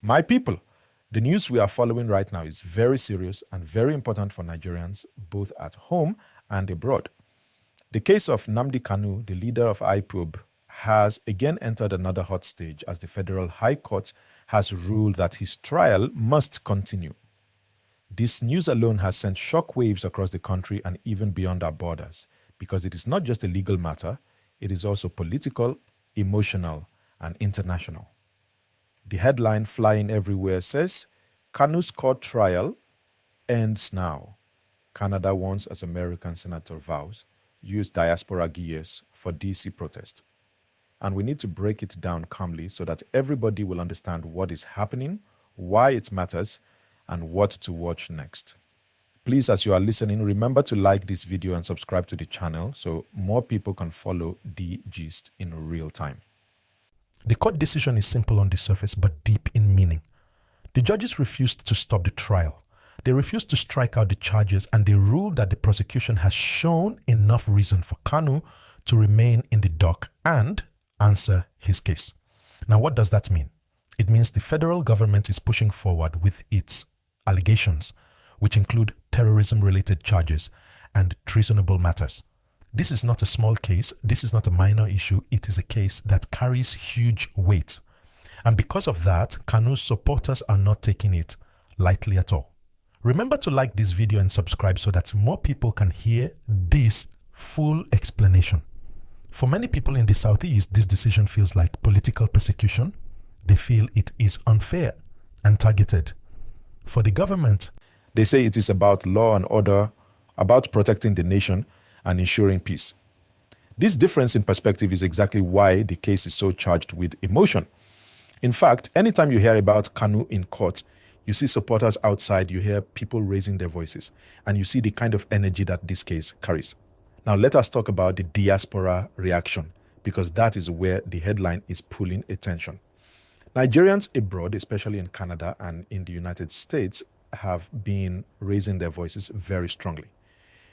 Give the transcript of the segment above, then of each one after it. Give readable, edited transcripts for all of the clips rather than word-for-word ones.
My people, the news we are following right now is very serious and very important for Nigerians, both at home and abroad. The case of Nnamdi Kanu, the leader of IPOB, has again entered another hot stage as the Federal High Court has ruled that his trial must continue. This news alone has sent shockwaves across the country and even beyond our borders, because it is not just a legal matter, it is also political, emotional, and international. The headline flying everywhere says, Kanu's court trial ends now. Canada wants, as American Senator vows, use diaspora gears for DC protest. And we need to break it down calmly so that everybody will understand what is happening, why it matters, and what to watch next. Please, as you are listening, remember to like this video and subscribe to the channel so more people can follow the gist in real time. The court decision is simple on the surface but deep in meaning. The judges refused to stop the trial. They refused to strike out the charges, and they ruled that the prosecution has shown enough reason for Kanu to remain in the dock and answer his case. Now, what does that mean? It means the federal government is pushing forward with its allegations, which include terrorism-related charges and treasonable matters. This is not a small case. This is not a minor issue. It is a case that carries huge weight. And because of that, Kanu's supporters are not taking it lightly at all. Remember to like this video and subscribe so that more people can hear this full explanation. For many people in the Southeast, this decision feels like political persecution. They feel it is unfair and targeted. For the government, they say it is about law and order, about protecting the nation and ensuring peace. This difference in perspective is exactly why the case is so charged with emotion. In fact, anytime you hear about Kanu in court, you see supporters outside, you hear people raising their voices, and you see the kind of energy that this case carries. Now let us talk about the diaspora reaction, because that is where the headline is pulling attention. Nigerians abroad, especially in Canada and in the United States, have been raising their voices very strongly.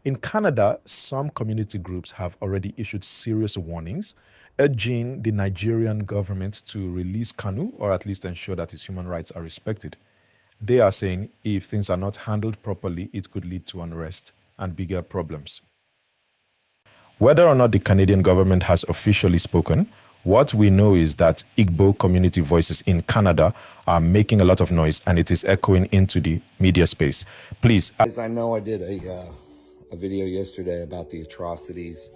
In Canada, some community groups have already issued serious warnings, urging the Nigerian government to release Kanu, or at least ensure that his human rights are respected. They are saying if things are not handled properly, it could lead to unrest and bigger problems. Whether or not the Canadian government has officially spoken, what we know is that Igbo community voices in Canada are making a lot of noise, and it is echoing into the media space. Please. As I know, I did a video yesterday about the atrocities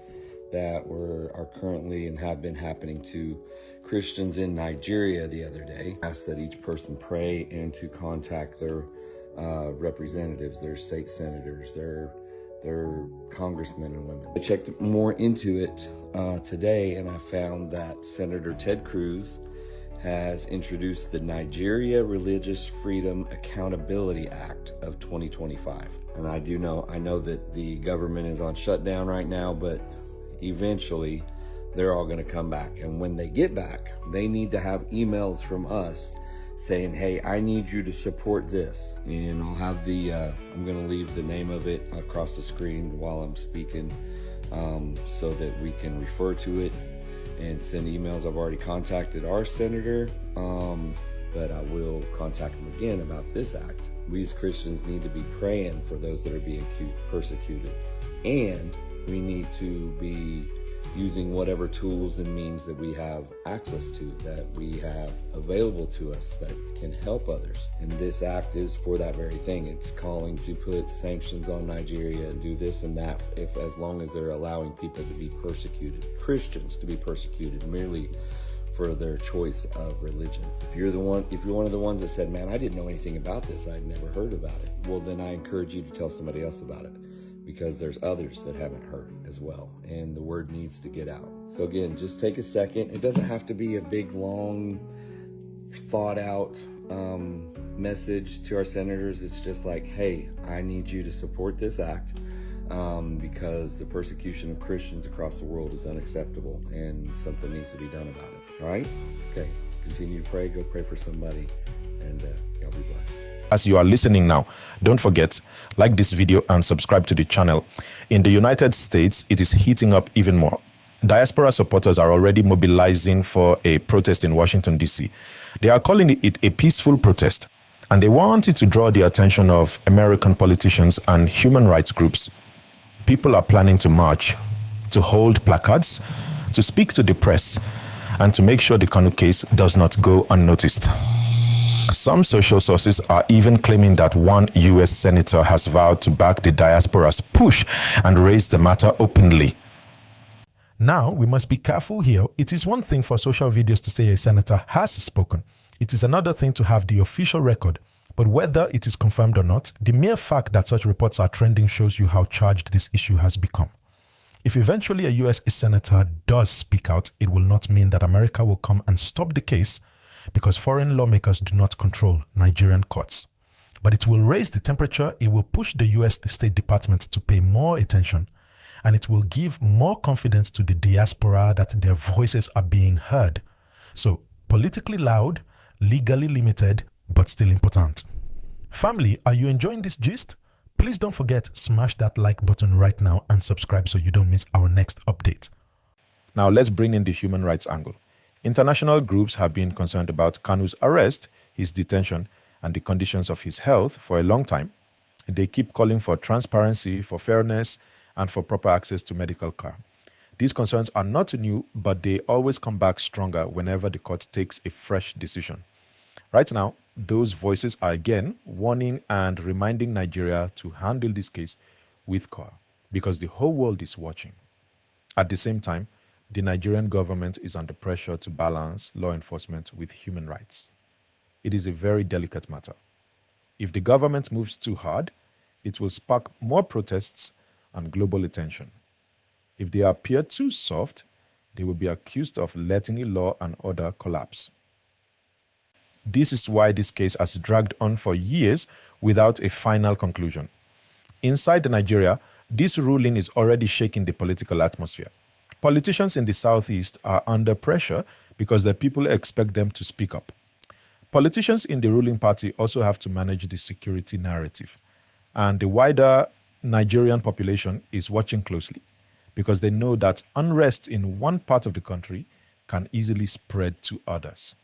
that are currently and have been happening to Christians in Nigeria the other day. I asked that each person pray and to contact their representatives, their state senators, their congressmen and women. I checked more into it today, and I found that Senator Ted Cruz has introduced the Nigeria Religious Freedom Accountability Act of 2025. And I know that the government is on shutdown right now, but eventually they're all going to come back. And when they get back, they need to have emails from us saying, hey, I need you to support this. And I'll have I'm going to leave the name of it across the screen while I'm speaking, so that we can refer to it and send emails. I've already contacted our senator, but I will contact him again about this act. We as Christians need to be praying for those that are being persecuted, and we need to be using whatever tools and means that we have access to, that we have available to us, that can help others. And this act is for that very thing. It's calling to put sanctions on Nigeria and do this and that, as long as they're allowing people to be persecuted, Christians to be persecuted merely for their choice of religion. If you're one of the ones that said, man, I didn't know anything about this, I'd never heard about it, well, then I encourage you to tell somebody else about it, because there's others that haven't heard as well, and the word needs to get out. So again, just take a second. It doesn't have to be a big, long, thought out message to our senators. It's just like, hey, I need you to support this act, because the persecution of Christians across the world is unacceptable, and something needs to be done about it. All right? Okay. Continue to pray. Go pray for somebody, and y'all be blessed. As you are listening now, don't forget, like this video and subscribe to the channel. In the United States, it is heating up even more. Diaspora supporters are already mobilizing for a protest in Washington, D.C. They are calling it a peaceful protest, and they wanted to draw the attention of American politicians and human rights groups. People are planning to march, to hold placards, to speak to the press, and to make sure the Kanu case does not go unnoticed. Some social sources are even claiming that one US senator has vowed to back the Diaspora's push and raise the matter openly. Now, we must be careful here. It is one thing for social videos to say a senator has spoken. It is another thing to have the official record. But whether it is confirmed or not, the mere fact that such reports are trending shows you how charged this issue has become. If eventually a US senator does speak out, it will not mean that America will come and stop the case, because foreign lawmakers do not control Nigerian courts. But it will raise the temperature, it will push the US State Department to pay more attention, and it will give more confidence to the diaspora that their voices are being heard. So, politically loud, legally limited, but still important. Family, are you enjoying this gist? Please don't forget, smash that like button right now and subscribe so you don't miss our next update. Now let's bring in the human rights angle. International groups have been concerned about Kanu's arrest, his detention, and the conditions of his health for a long time. They keep calling for transparency, for fairness, and for proper access to medical care. These concerns are not new, but they always come back stronger whenever the court takes a fresh decision. Right now, those voices are again warning and reminding Nigeria to handle this case with care, because the whole world is watching. At the same time, the Nigerian government is under pressure to balance law enforcement with human rights. It is a very delicate matter. If the government moves too hard, it will spark more protests and global attention. If they appear too soft, they will be accused of letting law and order collapse. This is why this case has dragged on for years without a final conclusion. Inside Nigeria, this ruling is already shaking the political atmosphere. Politicians in the southeast are under pressure because the people expect them to speak up. Politicians in the ruling party also have to manage the security narrative. And the wider Nigerian population is watching closely because they know that unrest in one part of the country can easily spread to others.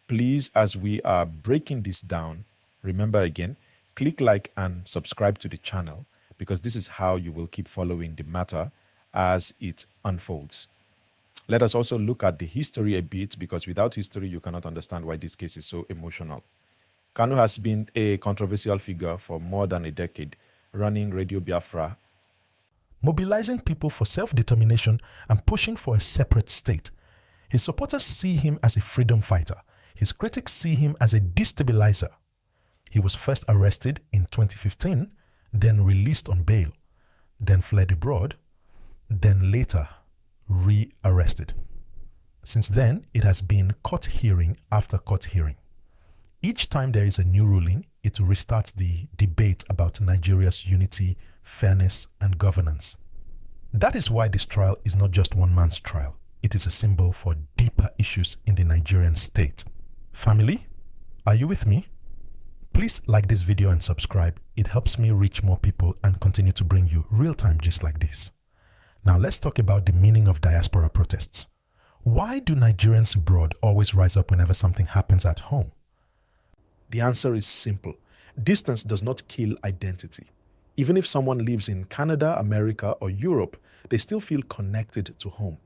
Please, as we are breaking this down, remember again, click like and subscribe to the channel, because this is how you will keep following the matter as it unfolds. Let us also look at the history a bit, because without history, you cannot understand why this case is so emotional. Kanu has been a controversial figure for more than a decade, running Radio Biafra, mobilizing people for self-determination and pushing for a separate state. His supporters see him as a freedom fighter. His critics see him as a destabilizer. He was first arrested in 2015, then released on bail, then fled abroad, then later re-arrested. Since then, it has been court hearing after court hearing. Each time there is a new ruling, it restarts the debate about Nigeria's unity, fairness, and governance. That is why this trial is not just one man's trial. It is a symbol for deeper issues in the Nigerian state. Family, are you with me? Please like this video and subscribe. It helps me reach more people and continue to bring you real-time gist like this. Now let's talk about the meaning of diaspora protests. Why do Nigerians abroad always rise up whenever something happens at home? The answer is simple. Distance does not kill identity. Even if someone lives in Canada, America, or Europe, they still feel connected to home.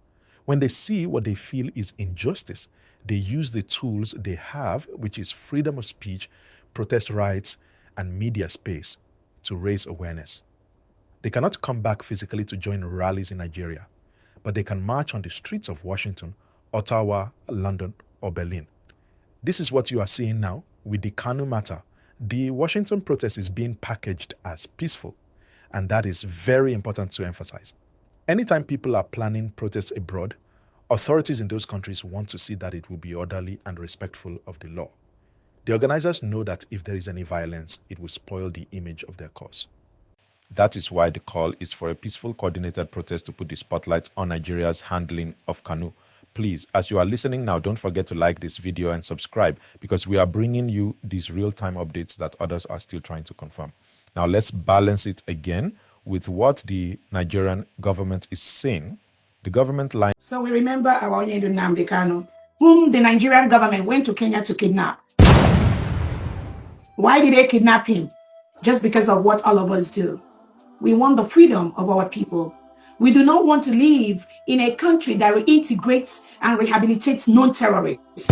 When they see what they feel is injustice, they use the tools they have, which is freedom of speech, protest rights, and media space, to raise awareness. They cannot come back physically to join rallies in Nigeria, but they can march on the streets of Washington, Ottawa, London, or Berlin. This is what you are seeing now with the Kanu matter. The Washington protest is being packaged as peaceful, and that is very important to emphasize. Anytime people are planning protests abroad, authorities in those countries want to see that it will be orderly and respectful of the law. The organizers know that if there is any violence, it will spoil the image of their cause. That is why the call is for a peaceful, coordinated protest to put the spotlight on Nigeria's handling of Kanu. Please, as you are listening now, don't forget to like this video and subscribe, because we are bringing you these real-time updates that others are still trying to confirm. Now let's balance it again with what the Nigerian government is saying. The government line. So we remember our Nnamdi Kanu. whom the Nigerian government went to Kenya to kidnap. Why did they kidnap him? Just because of what all of us do. We want the freedom of our people. We do not want to live in a country that reintegrates and rehabilitates non-terrorists.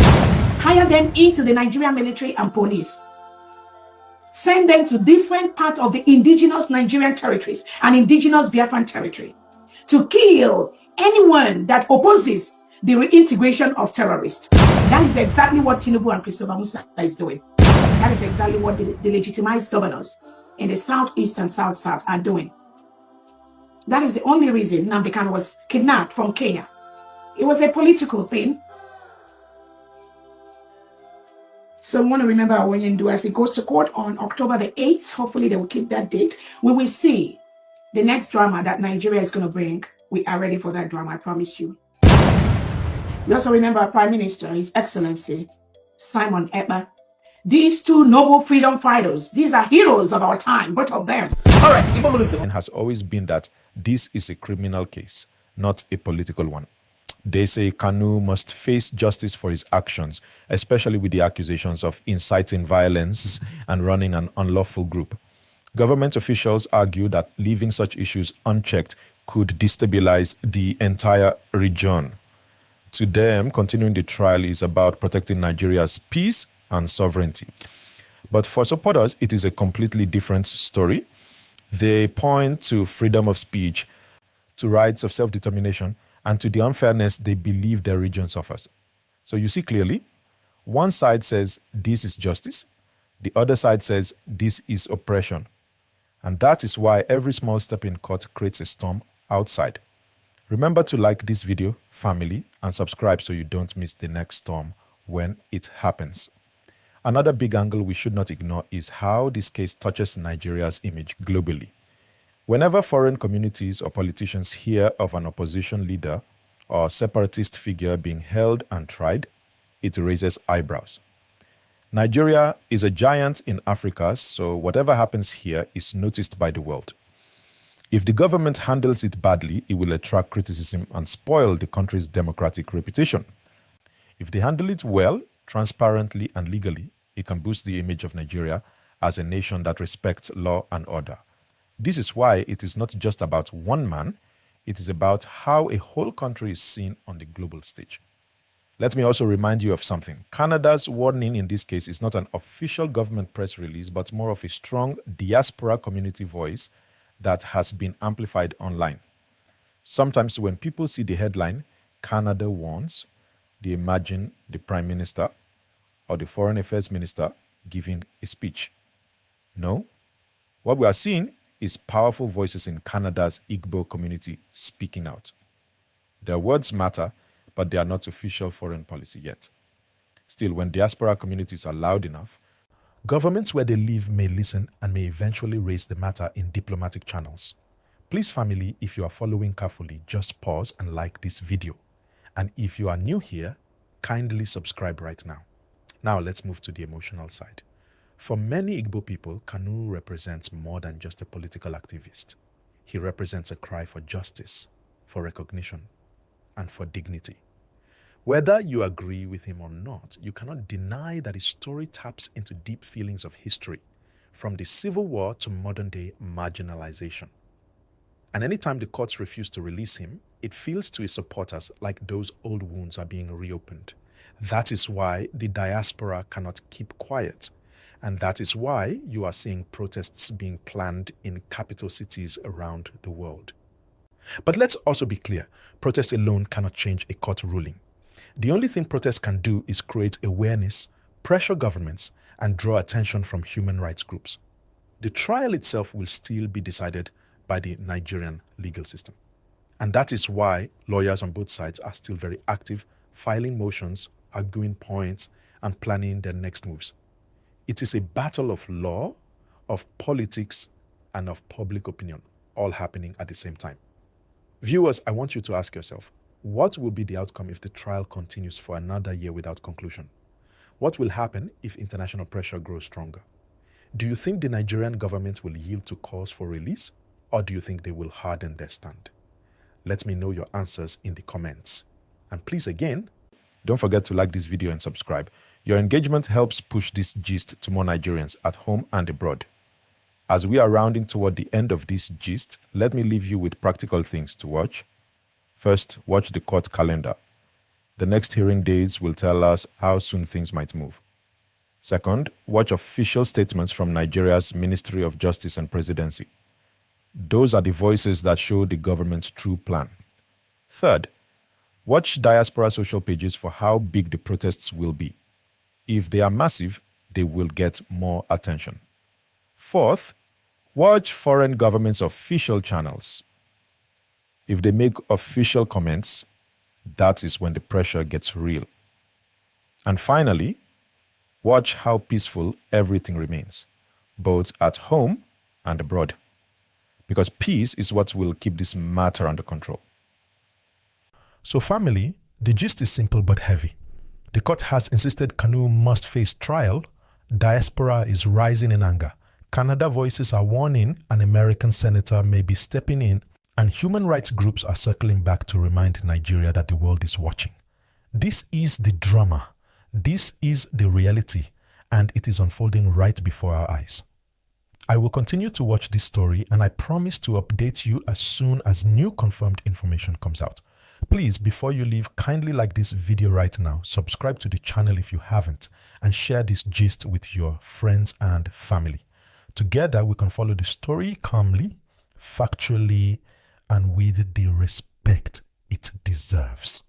Hire them into the Nigerian military and police. Send them to different parts of the indigenous Nigerian territories and indigenous Biafran territory to kill anyone that opposes the reintegration of terrorists. That is exactly what Tinubu and Christopher Musa is doing. That is exactly what the legitimized governors in the southeast and south are doing. That is the only reason Nnamdi Kanu was kidnapped from Kenya. It was a political thing. So we want to remember Awoyendu as it goes to court on October the 8th. Hopefully they will keep that date. We will see the next drama that Nigeria is going to bring. We are ready for that drama, I promise you. We also remember our Prime Minister, His Excellency, Simon Ekpa. These two noble freedom fighters, these are heroes of our time, both of them. All right, and has always been that this is a criminal case, not a political one. They say Kanu must face justice for his actions, especially with the accusations of inciting violence and running an unlawful group. Government officials argue that leaving such issues unchecked could destabilize the entire region. To them, continuing the trial is about protecting Nigeria's peace and sovereignty. But for supporters, it is a completely different story. They point to freedom of speech, to rights of self-determination, and to the unfairness they believe their region suffers. So you see clearly, one side says this is justice, the other side says this is oppression. And that is why every small step in court creates a storm outside. Remember to like this video, family, and subscribe so you don't miss the next storm when it happens. Another big angle we should not ignore is how this case touches Nigeria's image globally. Whenever foreign communities or politicians hear of an opposition leader or separatist figure being held and tried, it raises eyebrows. Nigeria is a giant in Africa, so whatever happens here is noticed by the world. If the government handles it badly, it will attract criticism and spoil the country's democratic reputation. If they handle it well, transparently and legally, it can boost the image of Nigeria as a nation that respects law and order. This is why it is not just about one man, it is about how a whole country is seen on the global stage. Let me also remind you of something. Canada's warning in this case is not an official government press release, but more of a strong diaspora community voice that has been amplified online. Sometimes when people see the headline, Canada warns, they imagine the Prime Minister or the Foreign Affairs Minister giving a speech. No, what we are seeing is powerful voices in Canada's Igbo community speaking out. Their words matter, but they are not official foreign policy yet. Still, when diaspora communities are loud enough, governments where they live may listen and may eventually raise the matter in diplomatic channels. Please, family, if you are following carefully, just pause and like this video. And if you are new here, kindly subscribe right now. Now let's move to the emotional side. For many Igbo people, Kanu represents more than just a political activist. He represents a cry for justice, for recognition, and for dignity. Whether you agree with him or not, you cannot deny that his story taps into deep feelings of history, from the Civil War to modern-day marginalization. And anytime the courts refuse to release him, it feels to his supporters like those old wounds are being reopened. That is why the diaspora cannot keep quiet. And that is why you are seeing protests being planned in capital cities around the world. But let's also be clear, protest alone cannot change a court ruling. The only thing protest can do is create awareness, pressure governments, and draw attention from human rights groups. The trial itself will still be decided by the Nigerian legal system. And that is why lawyers on both sides are still very active, filing motions, arguing points, and planning their next moves. It is a battle of law, of politics, and of public opinion, all happening at the same time. Viewers, I want you to ask yourself, what will be the outcome if the trial continues for another year without conclusion? What will happen if international pressure grows stronger? Do you think the Nigerian government will yield to calls for release, or do you think they will harden their stand? Let me know your answers in the comments. And please again, Don't forget to like this video and subscribe. Your engagement helps push this gist to more Nigerians at home and abroad. As we are rounding toward the end of this gist, let me leave you with practical things to watch. First, watch the court calendar. The next hearing days will tell us how soon things might move. Second, watch official statements from Nigeria's Ministry of Justice and Presidency. Those are the voices that show the government's true plan. Third, watch Diaspora social pages for how big the protests will be. If they are massive, they will get more attention. Fourth, watch foreign governments' official channels. If they make official comments, that is when the pressure gets real. And finally, watch how peaceful everything remains, both at home and abroad. Because peace is what will keep this matter under control. So family, the gist is simple but heavy. The court has insisted Kanu must face trial. Diaspora is rising in anger. Canada voices are warning an American senator may be stepping in, and human rights groups are circling back to remind Nigeria that the world is watching. This is the drama. This is the reality, and it is unfolding right before our eyes. I will continue to watch this story, and I promise to update you as soon as new confirmed information comes out. Please, before you leave, kindly like this video right now, subscribe to the channel if you haven't, and share this gist with your friends and family. Together, we can follow the story calmly, factually, and with the respect it deserves.